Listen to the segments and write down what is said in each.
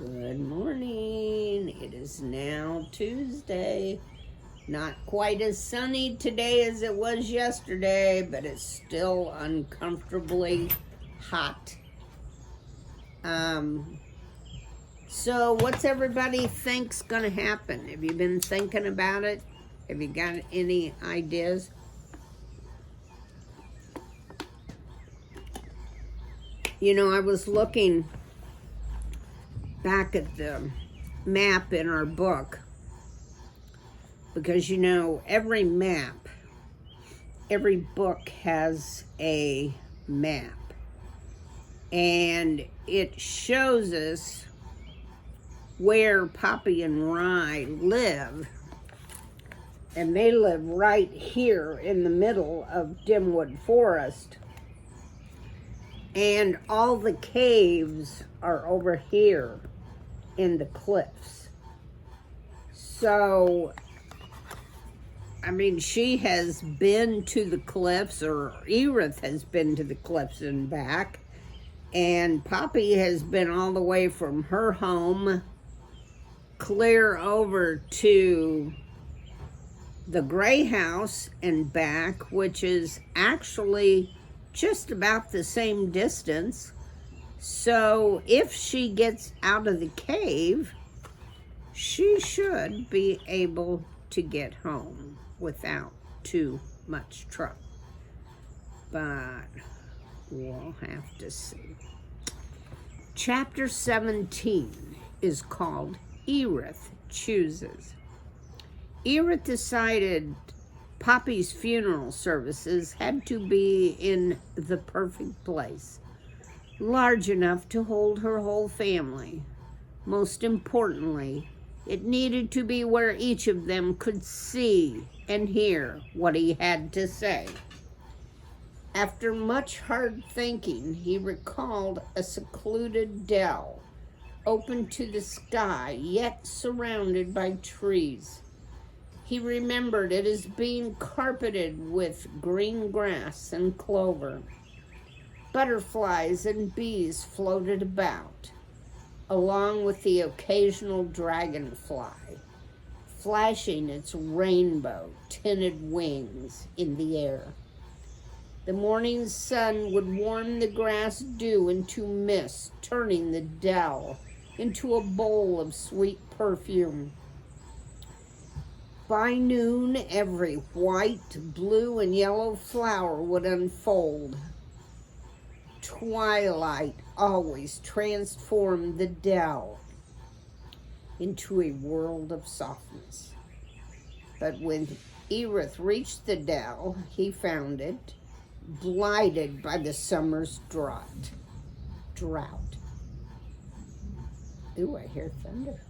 Good morning. It is now Tuesday. Not quite as sunny today as it was yesterday, but it's still uncomfortably hot. So what's everybody think's gonna happen? Have you been thinking about it? Have you got any ideas? You know, I was looking back at the map in our book because, you know, every book has a map, and it shows us where Poppy and Rye live, and they live right here in the middle of Dimwood Forest, and all the caves are over here in the cliffs. So, I mean, she has been to the cliffs, or Ereth has been to the cliffs and back, and Poppy has been all the way from her home clear over to the Gray House and back, which is actually just about the same distance. So if she gets out of the cave, she should be able to get home without too much trouble. But we'll have to see. Chapter 17 is called Ereth Chooses. Ereth decided Poppy's funeral services had to be in the perfect place, large enough to hold her whole family. Most importantly, it needed to be where each of them could see and hear what he had to say. After much hard thinking, he recalled a secluded dell, open to the sky, yet surrounded by trees. He remembered it as being carpeted with green grass and clover. Butterflies and bees floated about, along with the occasional dragonfly, flashing its rainbow-tinted wings in the air. The morning sun would warm the grass dew into mist, turning the dell into a bowl of sweet perfume. By noon, every white, blue, and yellow flower would unfold. Twilight always transformed the dell into a world of softness. But when Ereth reached the dell, he found it blighted by the summer's drought. Ooh, I hear thunder.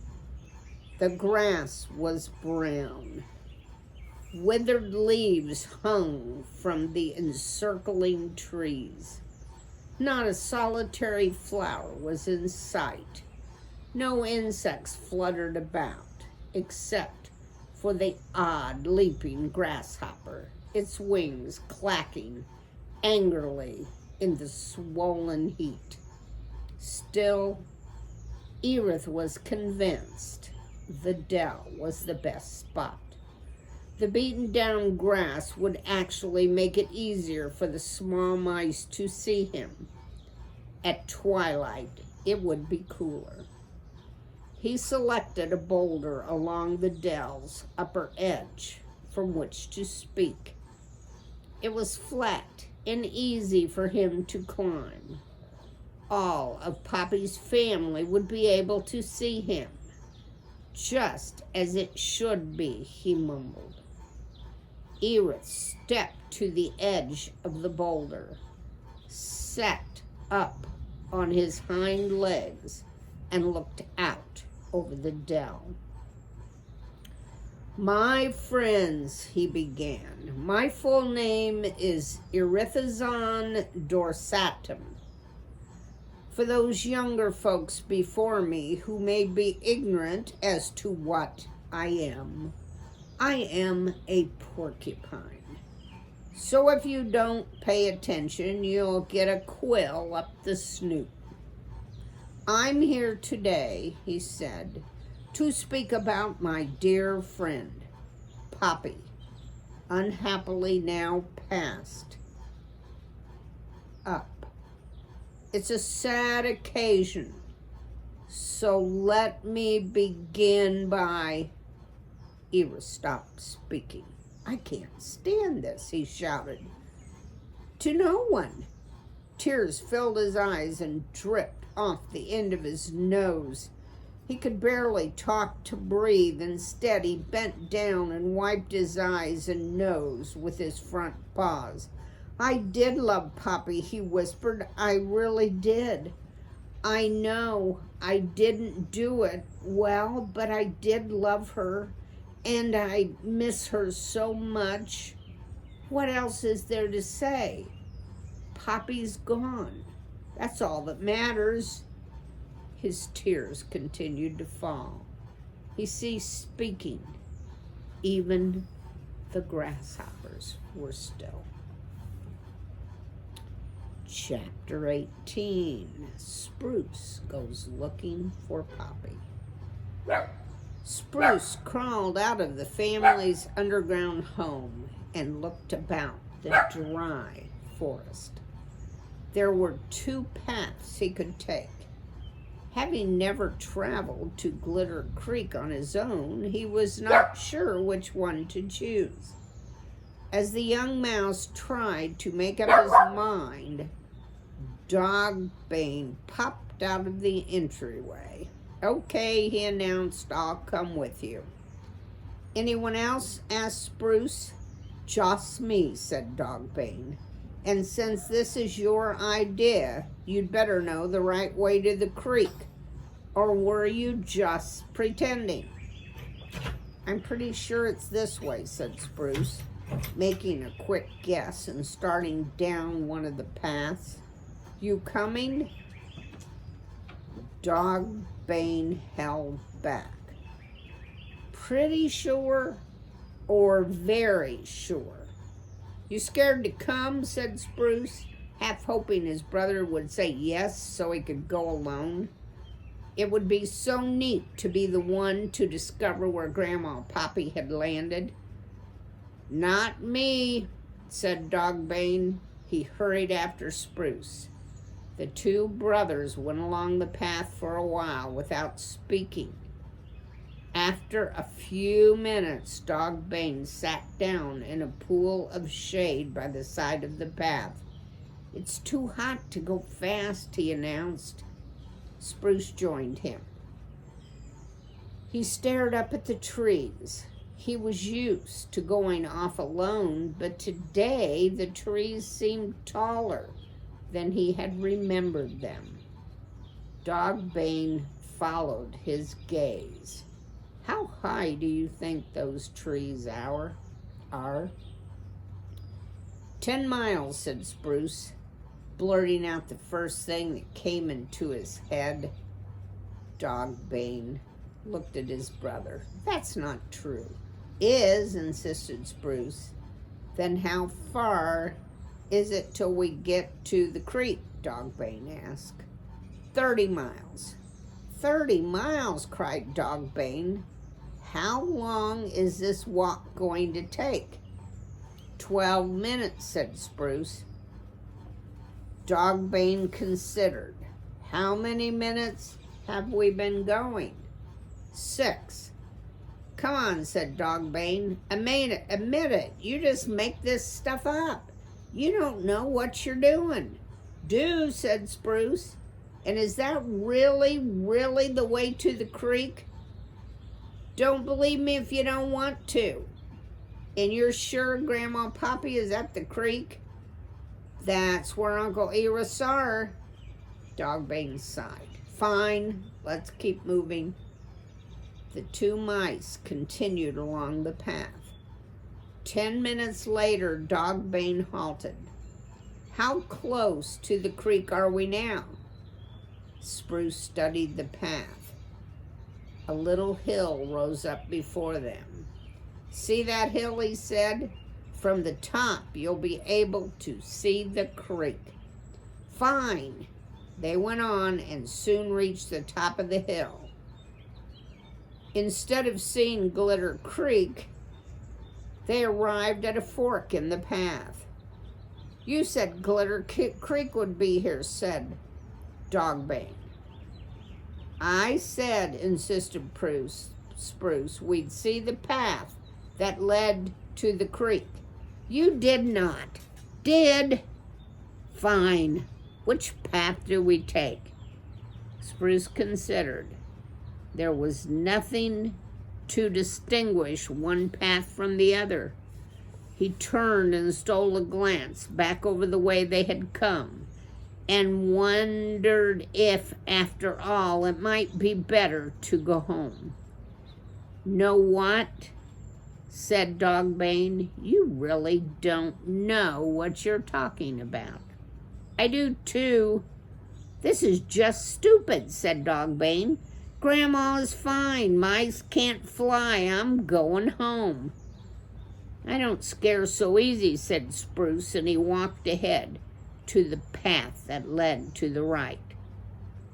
The grass was brown. Withered leaves hung from the encircling trees. Not a solitary flower was in sight. No insects fluttered about, except for the odd leaping grasshopper, its wings clacking angrily in the swollen heat. Still, Ereth was convinced the dell was the best spot. The beaten down grass would actually make it easier for the small mice to see him. At twilight, it would be cooler. He selected a boulder along the dell's upper edge from which to speak. It was flat and easy for him to climb. All of Poppy's family would be able to see him. Just as it should be, he mumbled. Ereth stepped to the edge of the boulder, sat up on his hind legs, and looked out over the dell. My friends, he began, my full name is Erethazon dorsatum. For those younger folks before me who may be ignorant as to what I am a porcupine. So if you don't pay attention, you'll get a quill up the snoot. I'm here today, he said, to speak about my dear friend, Poppy, unhappily now passed up. It's a sad occasion, so let me begin by... Ereth stopped speaking. I can't stand this, he shouted. To no one. Tears filled his eyes and dripped off the end of his nose. He could barely talk to breathe. Instead, he bent down and wiped his eyes and nose with his front paws. I did love Poppy, he whispered. I really did. I know I didn't do it well, but I did love her, and I miss her so much. What else is there to say? Poppy's gone. That's all that matters. His tears continued to fall. He ceased speaking. Even the grasshoppers were still. Chapter 18. Spruce goes looking for Poppy. Spruce crawled out of the family's underground home and looked about the dry forest. There were 2 paths he could take. Having never traveled to Glitter Creek on his own, he was not sure which one to choose. As the young mouse tried to make up his mind, Dogbane popped out of the entryway. Okay, he announced, I'll come with you. Anyone else? Asked Spruce. Just me, said Dogbane. And since this is your idea, you'd better know the right way to the creek. Or were you just pretending? I'm pretty sure it's this way, said Spruce, making a quick guess and starting down one of the paths. You coming? Dogbane held back. Pretty sure or very sure? You scared to come, said Spruce, half hoping his brother would say yes so he could go alone. It would be so neat to be the one to discover where Grandma Poppy had landed. Not me, said Dogbane. He hurried after Spruce. The 2 brothers went along the path for a while without speaking. After a few minutes, Dogbane sat down in a pool of shade by the side of the path. It's too hot to go fast, he announced. Spruce joined him. He stared up at the trees. He was used to going off alone, but today the trees seemed taller than he had remembered them. Dogbane followed his gaze. How high do you think those trees are? 10 miles, said Spruce, blurting out the first thing that came into his head. Dogbane looked at his brother. That's not true. Is, insisted Spruce. Then how far is it till we get to the creek? Dogbane asked. 30 miles. 30 miles, cried Dogbane. How long is this walk going to take? 12 minutes, said Spruce. Dogbane considered. How many minutes have we been going? 6. Come on, said Dogbane. Admit it. You just make this stuff up. You don't know what you're doing. Do, said Spruce. And is that really the way to the creek? Don't believe me if you don't want to. And you're sure Grandma Poppy is at the creek? That's where Uncle Ereth saw her. Dogbane sighed. Fine, let's keep moving. The 2 mice continued along the path. 10 minutes later, Dogbane halted. How close to the creek are we now? Spruce studied the path. A little hill rose up before them. See that hill, he said? From the top, you'll be able to see the creek. Fine. They went on and soon reached the top of the hill. Instead of seeing Glitter Creek, they arrived at a fork in the path. "You said Glitter Creek would be here," said Dogbane. "I said," insisted Spruce, "we'd see the path that led to the creek." "You did not." "Did." "Fine. Which path do we take?" Spruce considered. There was nothing to distinguish one path from the other. He turned and stole a glance back over the way they had come, and wondered if, after all, it might be better to go home. "Know what?" said Dogbane. "You really don't know what you're talking about." "I do too." "This is just stupid," said Dogbane. "Grandma is fine. Mice can't fly. I'm going home." "I don't scare so easy," said Spruce, and he walked ahead to the path that led to the right.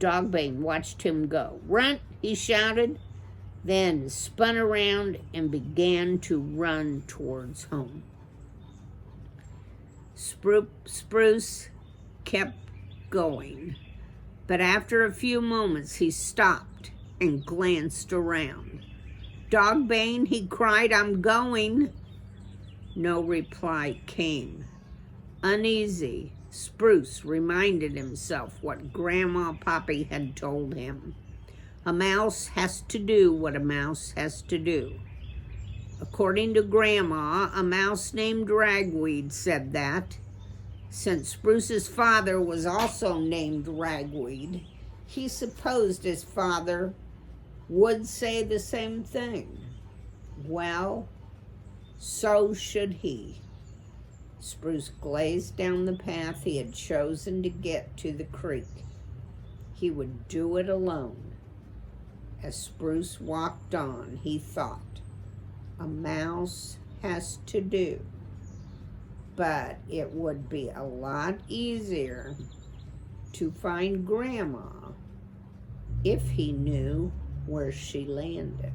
Dogbane watched him go. "Run!" he shouted, then spun around and began to run towards home. Spruce kept going, but after a few moments he stopped and glanced around. "Dogbane," he cried, "I'm going." No reply came. Uneasy, Spruce reminded himself what Grandma Poppy had told him. A mouse has to do what a mouse has to do. According to Grandma, a mouse named Ragweed said that. Since Spruce's father was also named Ragweed, he supposed his father would say the same thing. Well, so should he. Spruce glazed down the path he had chosen to get to the creek. He would do it alone. As Spruce walked on, he thought, a mouse has to do. But it would be a lot easier to find Grandma if he knew where she landed.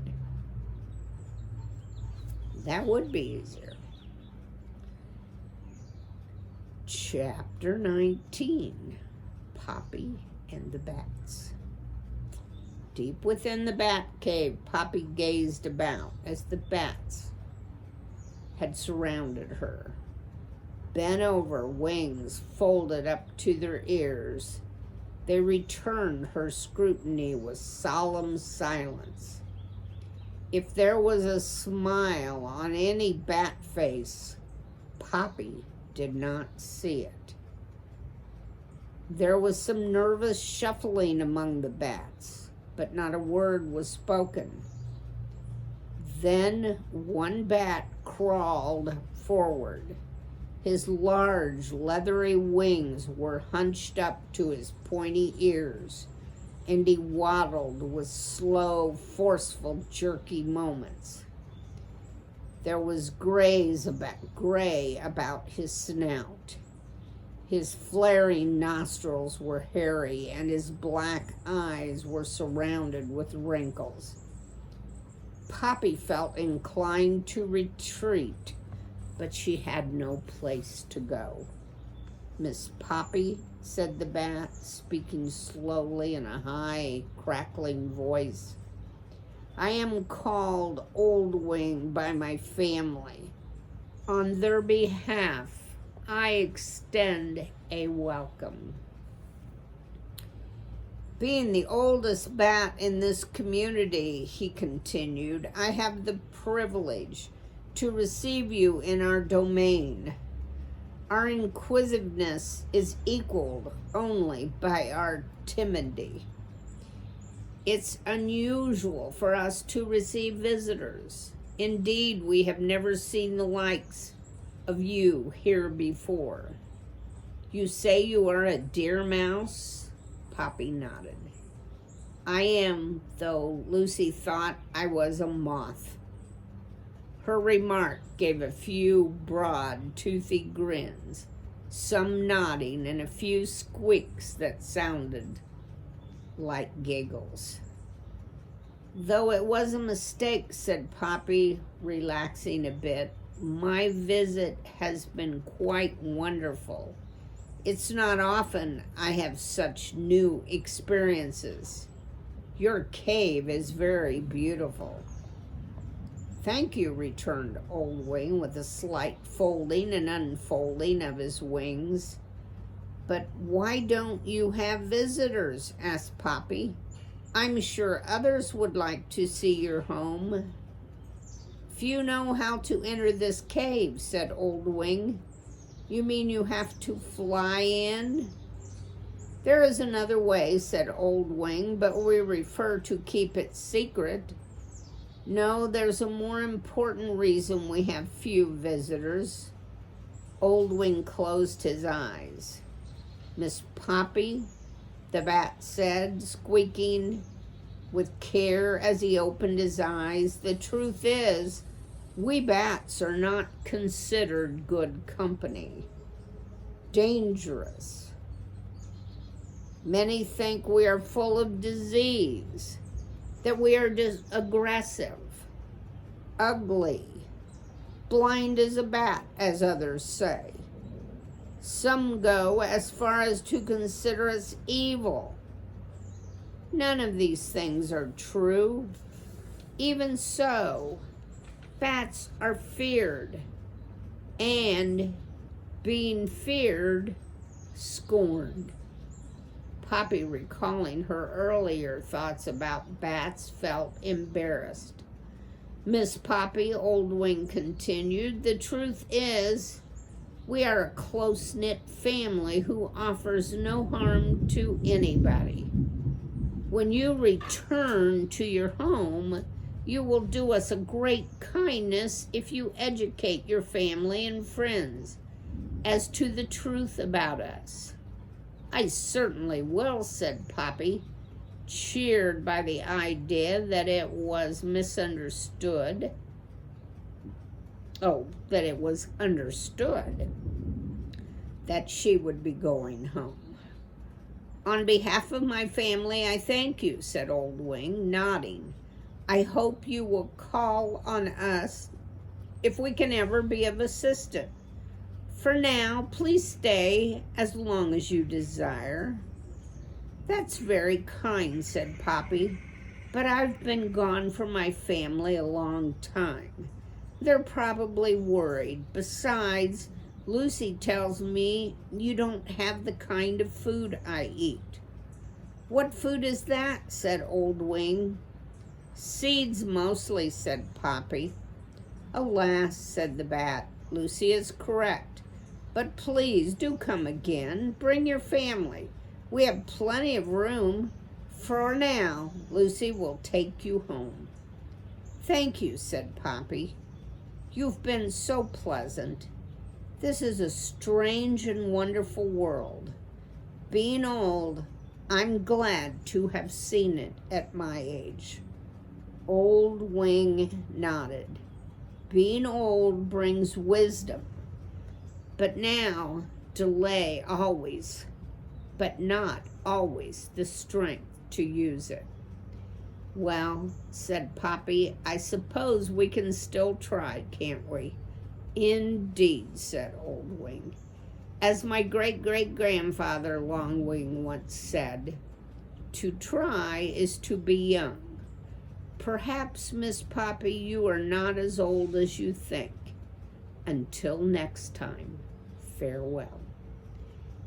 That would be easier. Chapter 19, Poppy and the Bats. Deep within the bat cave, Poppy gazed about as the bats had surrounded her. Bent over, wings folded up to their ears, they returned her scrutiny with solemn silence. If there was a smile on any bat face, Poppy did not see it. There was some nervous shuffling among the bats, but not a word was spoken. Then one bat crawled forward. His large, leathery wings were hunched up to his pointy ears, and he waddled with slow, forceful, jerky moments. There was gray about his snout. His flaring nostrils were hairy, and his black eyes were surrounded with wrinkles. Poppy felt inclined to retreat, but she had no place to go. "Miss Poppy," said the bat, speaking slowly in a high, crackling voice, "I am called Old Wing by my family. On their behalf, I extend a welcome. Being the oldest bat in this community," he continued, "I have the privilege to receive you in our domain. Our inquisitiveness is equaled only by our timidity. It's unusual for us to receive visitors. Indeed, we have never seen the likes of you here before. You say you are a deer mouse?" Poppy nodded. "I am, though Lucy thought I was a moth." Her remark gave a few broad, toothy grins some nodding, and a few squeaks that sounded like giggles. Though it was a mistake, said Poppy, relaxing a bit, my visit has been quite wonderful. It's not often I have such new experiences. Your cave is very beautiful. Thank you, returned Old Wing with a slight folding and unfolding of his wings. But why don't you have visitors? Asked Poppy. I'm sure others would like to see your home. Few know how to enter this cave, said Old Wing. You mean you have to fly in? There is another way, said Old Wing, but we prefer to keep it secret. No, there's a more important reason we have few visitors. Old Wing closed his eyes. Miss Poppy, the bat said, squeaking with care as he opened his eyes, the truth is, we bats are not considered good company. Dangerous. Many think we are full of disease, that we are aggressive, ugly, blind as a bat, as others say. Some go as far as to consider us evil. None of these things are true. Even so, bats are feared, and being feared, scorned. Poppy, recalling her earlier thoughts about bats, felt embarrassed. Miss Poppy, Old Wing continued, the truth is, we are a close-knit family who offers no harm to anybody. When you return to your home, you will do us a great kindness if you educate your family and friends as to the truth about us. I certainly will, said Poppy, cheered by the idea that it was misunderstood. That it was understood that she would be going home. On behalf of my family, I thank you, said Old Wing, nodding. I hope you will call on us if we can ever be of assistance. For now, please stay as long as you desire. That's very kind, said Poppy, but I've been gone from my family a long time. They're probably worried. Besides, Lucy tells me you don't have the kind of food I eat. What food is that? Said Old Wing. Seeds mostly, said Poppy. Alas, said the bat, Lucy is correct. But please do come again. Bring your family. We have plenty of room. For now, Lucy will take you home. Thank you, said Poppy. You've been so pleasant. This is a strange and wonderful world. Being old, I'm glad to have seen it at my age. Old Wing nodded. Being old brings wisdom. But now, delay always, but not always the strength to use it. Well, said Poppy, I suppose we can still try, can't we? Indeed, said Old Wing. As my great-great-grandfather Longwing once said, to try is to be young. Perhaps, Miss Poppy, you are not as old as you think. Until next time, farewell.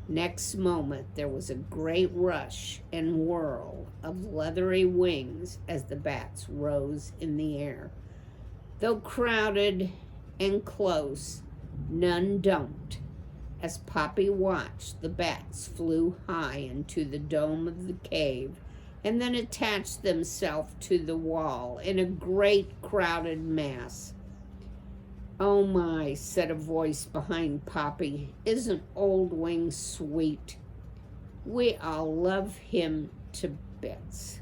Next moment, there was a great rush and whirl of leathery wings as the bats rose in the air. Though crowded and close, none dumped. As Poppy watched, the bats flew high into the dome of the cave and then attached themselves to the wall in a great crowded mass. Oh my, said a voice behind Poppy, isn't Old Wing sweet? We all love him to bits.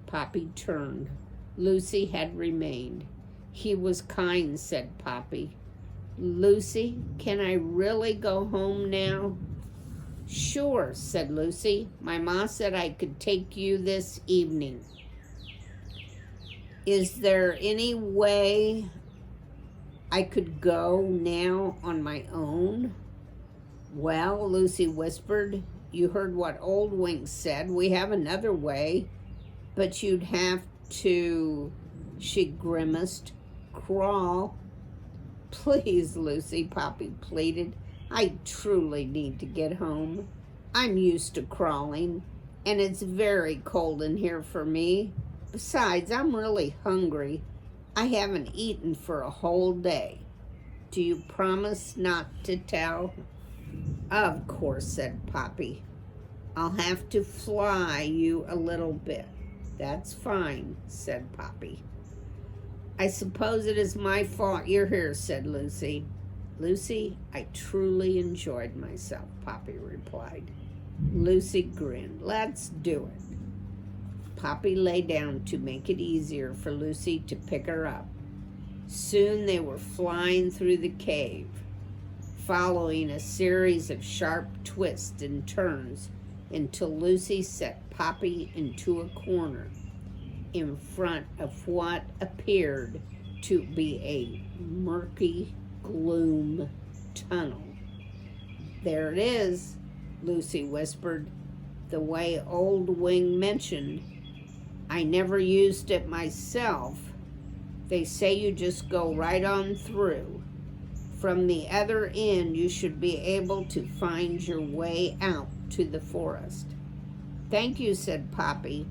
Poppy turned. Lucy had remained. He was kind, said Poppy. Lucy, can I really go home now? Sure, said Lucy. My ma said I could take you this evening. Is there any way I could go now on my own? Well, Lucy whispered, you heard what Old Wink said. We have another way, but you'd have to, she grimaced, crawl. Please, Lucy, Poppy pleaded. I truly need to get home. I'm used to crawling, and it's very cold in here for me. Besides, I'm really hungry. I haven't eaten for a whole day. Do you promise not to tell? Of course, said Poppy. I'll have to fly you a little bit. That's fine, said Poppy. I suppose it is my fault you're here, said Lucy. Lucy, I truly enjoyed myself, Poppy replied. Lucy grinned. Let's do it. Poppy lay down to make it easier for Lucy to pick her up. Soon they were flying through the cave, following a series of sharp twists and turns until Lucy set Poppy into a corner in front of what appeared to be a murky gloom tunnel. There it is, Lucy whispered, the way Old Wing mentioned. I never used it myself. They say you just go right on through. From the other end, you should be able to find your way out to the forest. Thank you, said Poppy,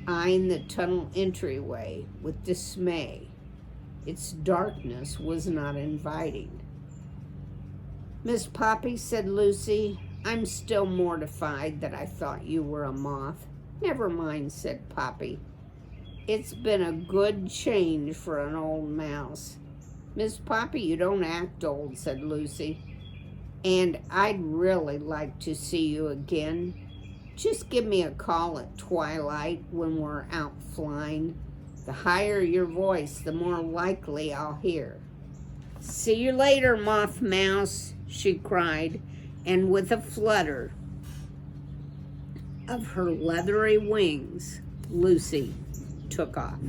eyeing the tunnel entryway with dismay. Its darkness was not inviting. Miss Poppy, said Lucy, I'm still mortified that I thought you were a moth. Never mind, said Poppy. It's been a good change for an old mouse. Miss Poppy, you don't act old, said Lucy. And I'd really like to see you again. Just give me a call at twilight when we're out flying. The higher your voice, the more likely I'll hear. See you later, Moth Mouse, she cried, and with a flutter of her leathery wings, Lucy took off.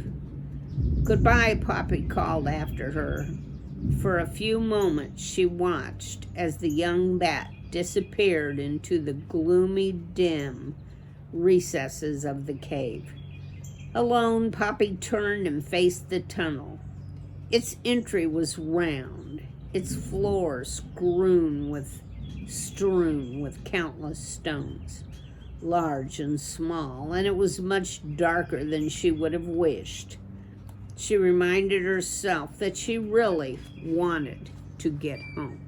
Goodbye, Poppy called after her. For a few moments she watched as the young bat disappeared into the gloomy, dim recesses of the cave. Alone, Poppy turned and faced the tunnel. Its entry was round, its floor strewn with countless stones, large and small, and it was much darker than she would have wished. She reminded herself that she really wanted to get home.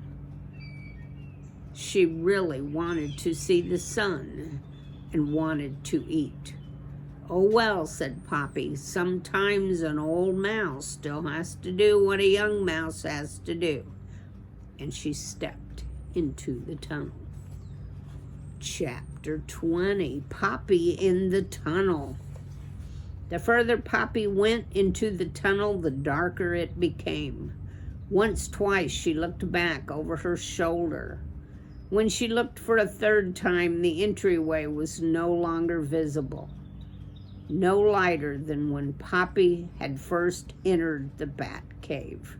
She really wanted to see the sun and wanted to eat. Oh well, said Poppy, sometimes an old mouse still has to do what a young mouse has to do. And she stepped into the tunnel. Chapter 20, Poppy in the Tunnel. The further Poppy went into the tunnel, the darker it became. Twice she looked back over her shoulder. When she looked for a third time, the entryway was no longer visible, no lighter than when Poppy had first entered the bat cave.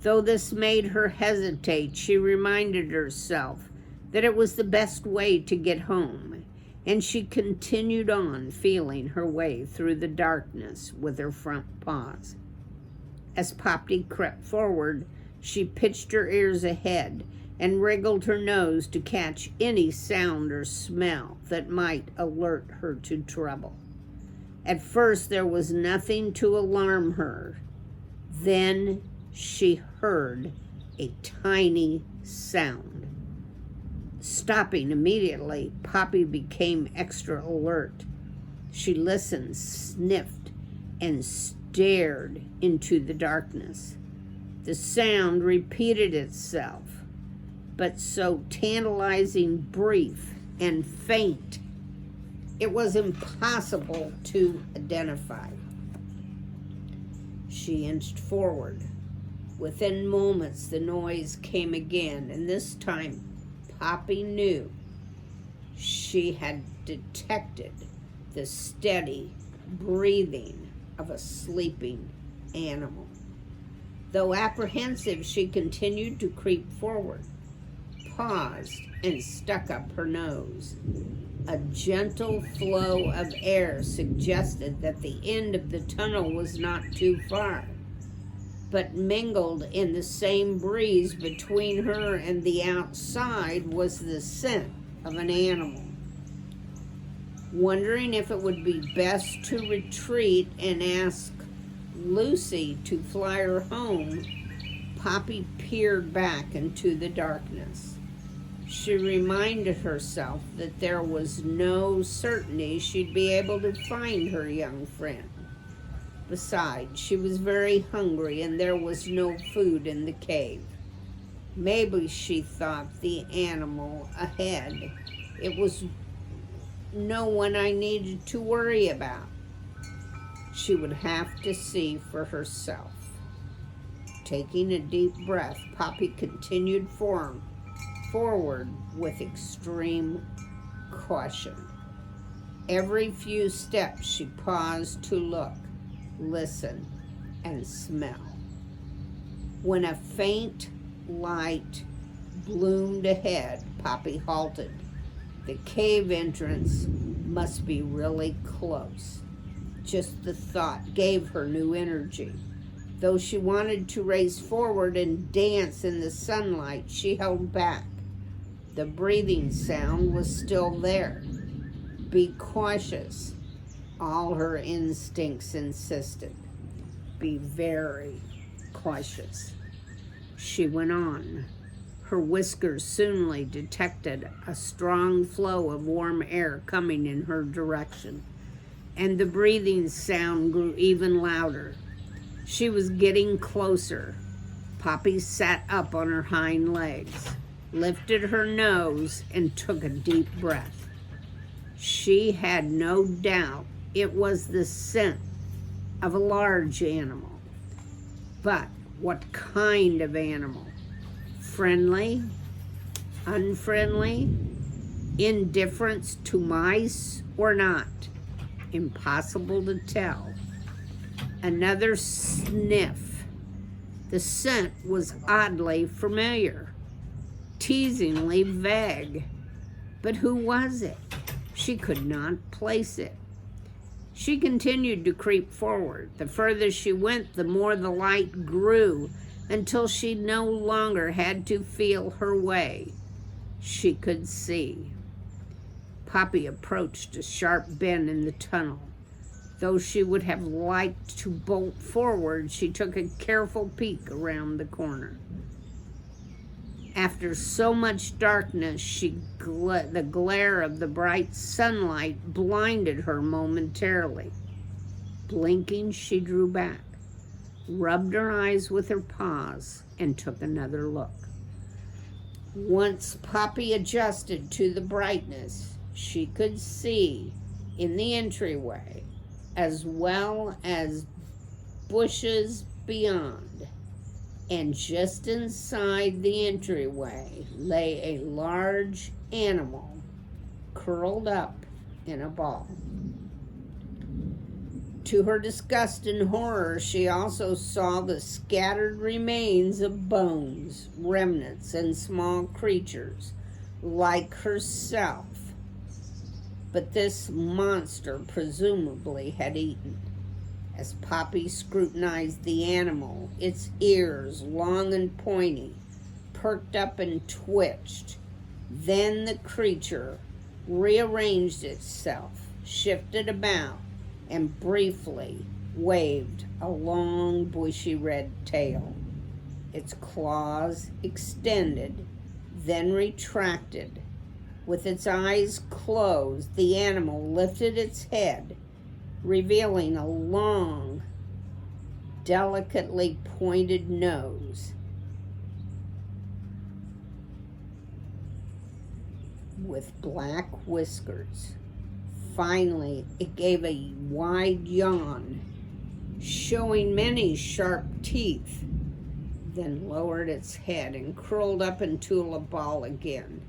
Though this made her hesitate, she reminded herself that it was the best way to get home, and she continued on, feeling her way through the darkness with her front paws. As Poppy crept forward, she pitched her ears ahead and wriggled her nose to catch any sound or smell that might alert her to trouble. At first, there was nothing to alarm her. Then she heard a tiny sound. Stopping immediately, Poppy became extra alert. She listened, sniffed, and stared into the darkness. The sound repeated itself, but so tantalizing brief and faint, it was impossible to identify. She inched forward. Within moments, the noise came again, and this time Poppy knew she had detected the steady breathing of a sleeping animal. Though apprehensive, she continued to creep forward, paused, and stuck up her nose. A gentle flow of air suggested that the end of the tunnel was not too far, but mingled in the same breeze between her and the outside was the scent of an animal. Wondering if it would be best to retreat and ask Lucy to fly her home, Poppy peered back into the darkness. She reminded herself that there was no certainty she'd be able to find her young friend. Besides, she was very hungry and there was no food in the cave. Maybe, she thought, the animal ahead. It was no one I needed to worry about. She would have to see for herself. Taking a deep breath, Poppy continued forward with extreme caution. Every few steps she paused to look, listen, and smell. When a faint light bloomed ahead, Poppy halted. The cave entrance must be really close. Just the thought gave her new energy. Though she wanted to race forward and dance in the sunlight, she held back. The breathing sound was still there. Be cautious, all her instincts insisted. Be very cautious. She went on. Her whiskers soon detected a strong flow of warm air coming in her direction, and the breathing sound grew even louder. She was getting closer. Poppy sat up on her hind legs, lifted her nose, and took a deep breath. She had no doubt it was the scent of a large animal. But what kind of animal? Friendly? Unfriendly? Indifference to mice or not? Impossible to tell. Another sniff. The scent was oddly familiar, teasingly vague. But who was it? She could not place it. She continued to creep forward. The further she went, the more the light grew, until she no longer had to feel her way. She could see. Poppy approached a sharp bend in the tunnel. Though she would have liked to bolt forward, she took a careful peek around the corner. After so much darkness, the glare of the bright sunlight blinded her momentarily. Blinking, she drew back, rubbed her eyes with her paws, and took another look. Once Poppy adjusted to the brightness, she could see in the entryway, as well as bushes beyond. And just inside the entryway lay a large animal curled up in a ball. To her disgust and horror, she also saw the scattered remains of bones, remnants, and small creatures like herself. But this monster presumably had eaten. As Poppy scrutinized the animal, its ears, long and pointy, perked up and twitched. Then the creature rearranged itself, shifted about, and briefly waved a long, bushy red tail. Its claws extended, then retracted. With its eyes closed, the animal lifted its head, revealing a long, delicately pointed nose with black whiskers. Finally, it gave a wide yawn, showing many sharp teeth. then lowered its head and curled up into a ball again.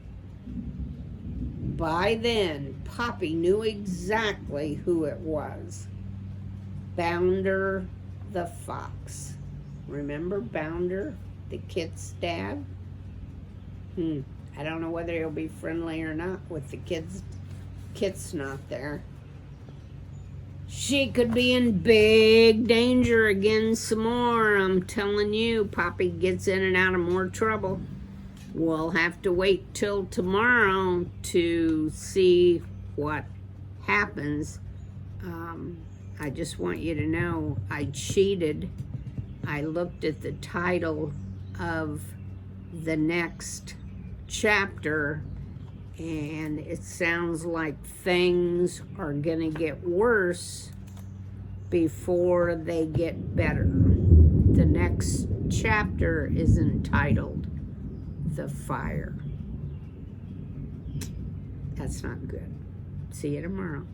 By then, Poppy knew exactly who it was. Bounder the fox. Remember Bounder, the kit's dad? I don't know whether he'll be friendly or not with the kit's not there. She could be in big danger again some more. I'm telling you, Poppy gets in and out of more trouble. We'll have to wait till tomorrow to see what happens. I just want you to know I cheated. I looked at the title of the next chapter, and it sounds like things are gonna get worse before they get better. The next chapter is entitled The Fire. That's not good. See you tomorrow.